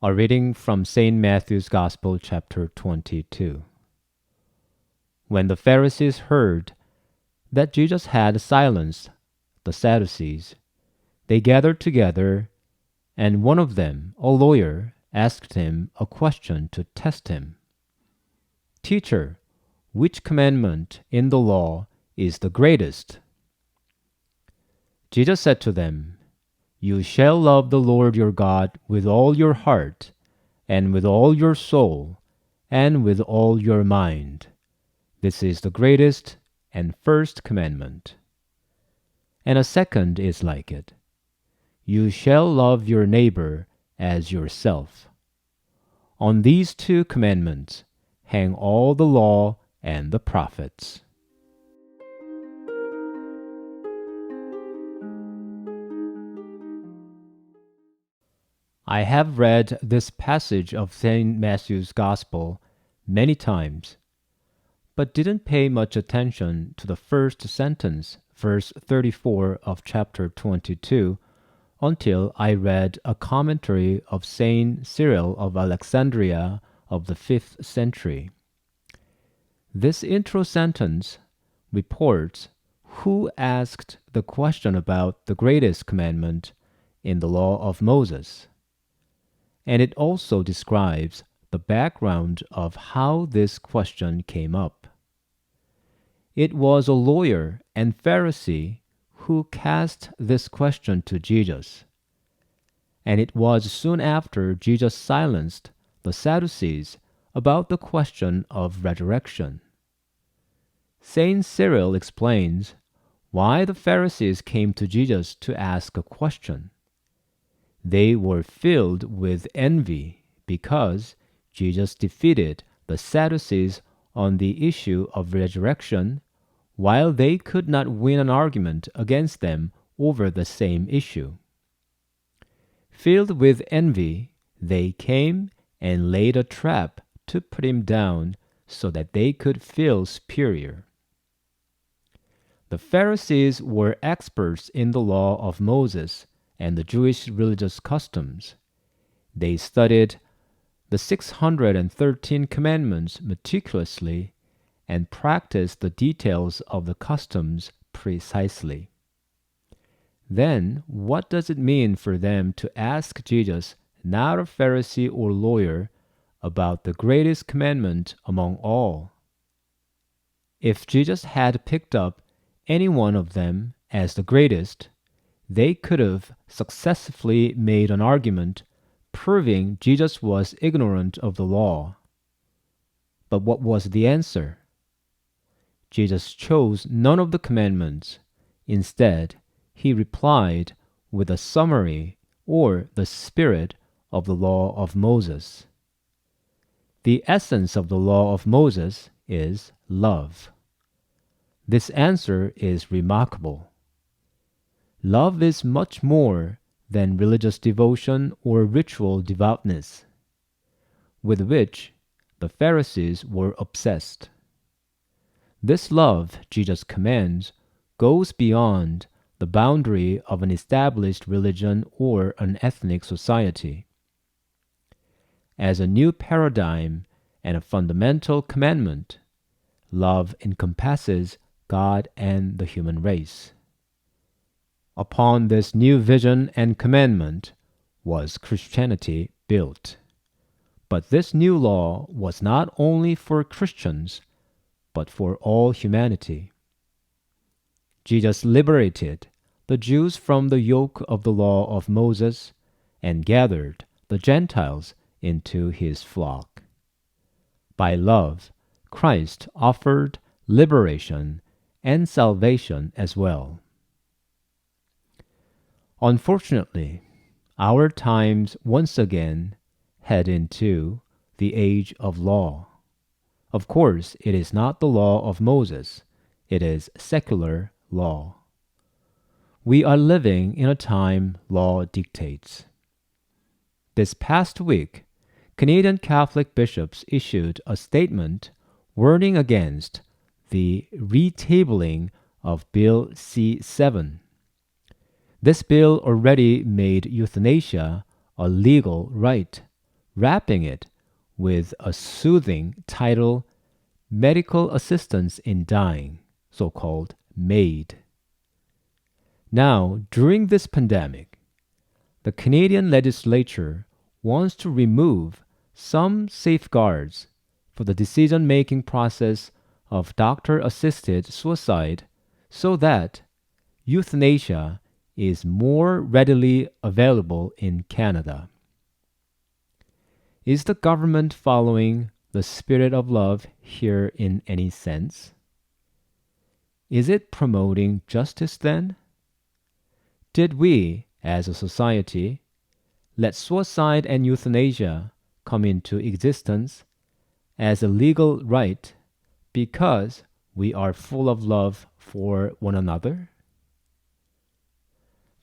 A reading from St. Matthew's Gospel, chapter 22. When the Pharisees heard that Jesus had silenced the Sadducees, they gathered together, and one of them, a lawyer, asked him a question to test him. "Teacher, which commandment in the law is the greatest?" Jesus said to them, "You shall love the Lord your God with all your heart, and with all your soul, and with all your mind. This is the greatest and first commandment. And a second is like it. You shall love your neighbor as yourself. On these two commandments hang all the law and the prophets." I have read this passage of St. Matthew's Gospel many times, but didn't pay much attention to the first sentence, verse 34 of chapter 22, until I read a commentary of St. Cyril of Alexandria of the 5th century. This intro sentence reports who asked the question about the greatest commandment in the law of Moses. And it also describes the background of how this question came up. It was a lawyer and Pharisee who cast this question to Jesus, and it was soon after Jesus silenced the Sadducees about the question of resurrection. St. Cyril explains why the Pharisees came to Jesus to ask a question. They were filled with envy because Jesus defeated the Sadducees on the issue of resurrection, while they could not win an argument against them over the same issue. Filled with envy, they came and laid a trap to put him down so that they could feel superior. The Pharisees were experts in the law of Moses and the Jewish religious customs. They studied the 613 commandments meticulously and practiced the details of the customs precisely. Then, what does it mean for them to ask Jesus, not a Pharisee or lawyer, about the greatest commandment among all? If Jesus had picked up any one of them as the greatest, they could have successfully made an argument proving Jesus was ignorant of the law. But what was the answer? Jesus chose none of the commandments. Instead, he replied with a summary or the spirit of the law of Moses. The essence of the law of Moses is love. This answer is remarkable. Love is much more than religious devotion or ritual devoutness, with which the Pharisees were obsessed. This love, Jesus commands, goes beyond the boundary of an established religion or an ethnic society. As a new paradigm and a fundamental commandment, love encompasses God and the human race. Upon this new vision and commandment was Christianity built. But this new law was not only for Christians, but for all humanity. Jesus liberated the Jews from the yoke of the law of Moses and gathered the Gentiles into his flock. By love, Christ offered liberation and salvation as well. Unfortunately, our times once again head into the age of law. Of course, it is not the law of Moses. It is secular law. We are living in a time law dictates. This past week, Canadian Catholic bishops issued a statement warning against the retabling of Bill C-7. This bill already made euthanasia a legal right wrapping it with a soothing title, Medical Assistance in Dying, so-called MAID. Now, during this pandemic, the Canadian legislature wants to remove some safeguards for the decision-making process of doctor-assisted suicide so that euthanasia is more readily available in Canada. Is the government following the spirit of love here in any sense? Is it promoting justice then? Did we, as a society, let suicide and euthanasia come into existence as a legal right because we are full of love for one another?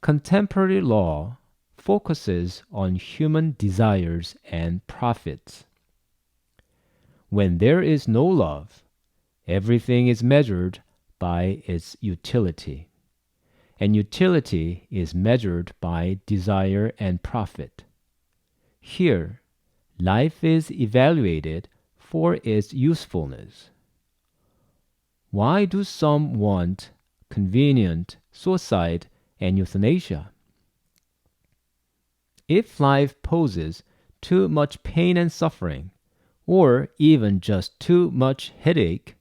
Contemporary law focuses on human desires and profits. When there is no love, everything is measured by its utility, and utility is measured by desire and profit. Here, life is evaluated for its usefulness. Why do some want convenient suicide and euthanasia? If life poses too much pain and suffering, or even just too much headache,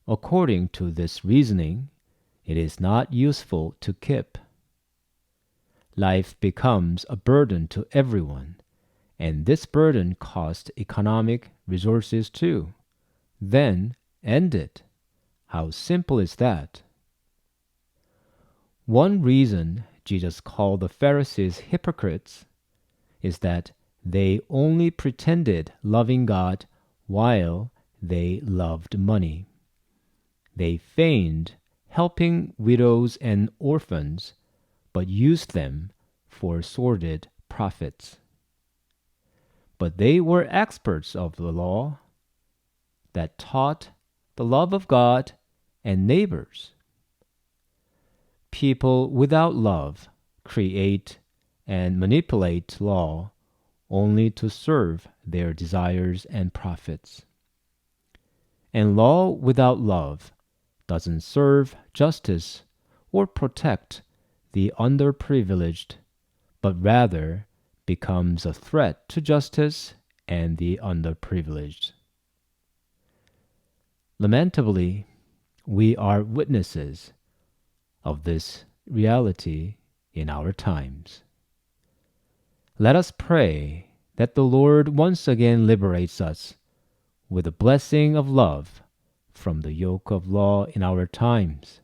according to this reasoning, it is not useful to keep. Life becomes a burden to everyone, and this burden costs economic resources too. Then end it. How simple is that? One reason Jesus called the Pharisees hypocrites is that they only pretended loving God while they loved money. They feigned helping widows and orphans, but used them for sordid profits. But they were experts of the law that taught the love of God and neighbors. People without love create and manipulate law only to serve their desires and profits. And law without love doesn't serve justice or protect the underprivileged, but rather becomes a threat to justice and the underprivileged. Lamentably, we are witnesses of this reality in our times. Let us pray that the Lord once again liberates us with the blessing of love from the yoke of law in our times.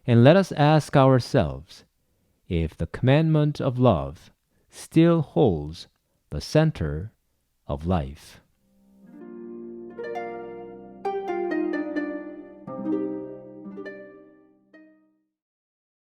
And let us ask ourselves if the commandment of love still holds the center of life.